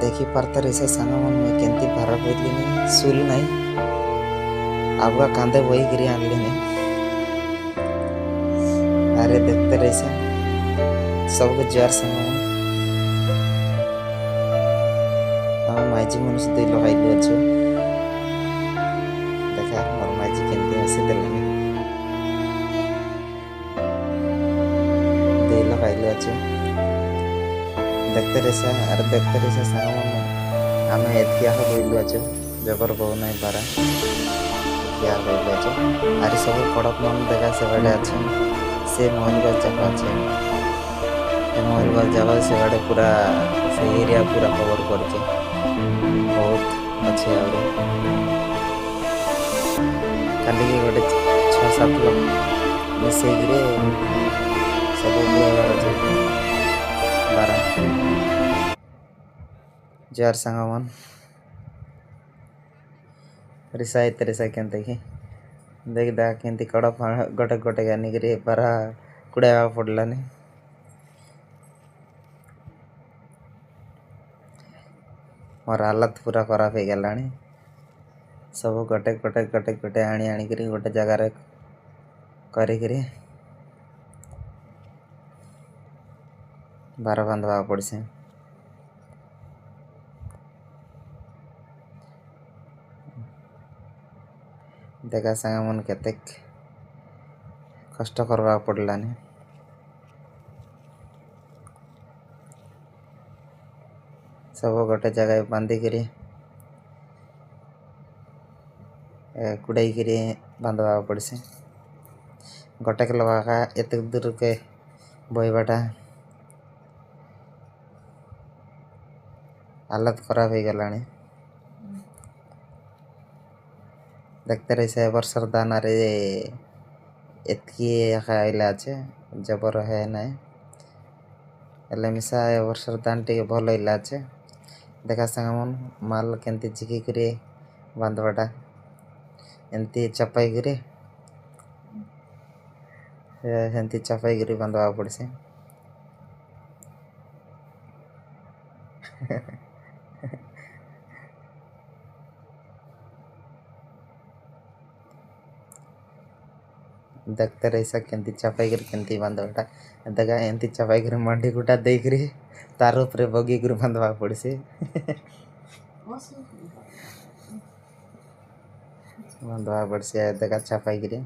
देखी पारतर ऐसे संग मन में केंती भारा पड़ली सुल नहीं आपका कांदे वही गिरी आनली नहीं। अरे देखते रहे सबके जार संग हम माइजी मनुष्य दुई लगाइलु अच्छे देखा मोर माइजी केंती हसी देलानी दुई लगाइलु अच्छे देखते रहे संग मन आम एतकिया बोलू अच्छे जबर बहु नहीं पारा क्या बोलू अच्छे अरे सब कड़क मन देखा से बड़े अच्छे से मोहनगंज जगह अच्छे मोहनगंज जगह से बड़े पूरा से एरिया पूरा कवर करके बहुत अच्छे आगे खाली गोटे 6-7 लोग मिसे सब बारा जार संग मन रिसा केंते कि देख दा केंती कड़ा गोटे गोटे गानी बारा कुड़ा पड़लानी मोर हालत पूरा खराब हो गलानी सब गोटे गोटे गोटे गोटे आनी आनी करी गोटे जगार करी बार बांधवा पड़से देखा संग मन केते कष्ट करवा पड़लानी सब गोटे जगह बांधी करी कुड़ाई करी बांधवा पड़से गोटे के लगा एत दूर के बहबाटा हालत खराब हो गलानी देखते रहे वर्षर दान रे एतकी आइला अच्छे जबर है नाई एले मिसा वर्षर दान टे भल इला अच्छे देखा संग मन माल केंती झिकी करी बांधवाटा एंती चपाई करी एंती चपाई करी बांधवा पड़से देखते रही केंती चपाई कर केंती बांधवाटा देखा एंती चपाई कर मंडी गुटा दे करी तार ऊपर बगी कर बांधवा पड़से बांधवा पड़से देखा चपाई करी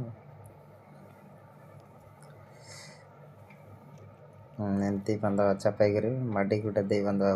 एंती बांधवा चपाई कर माटी गुटा दे बांधवा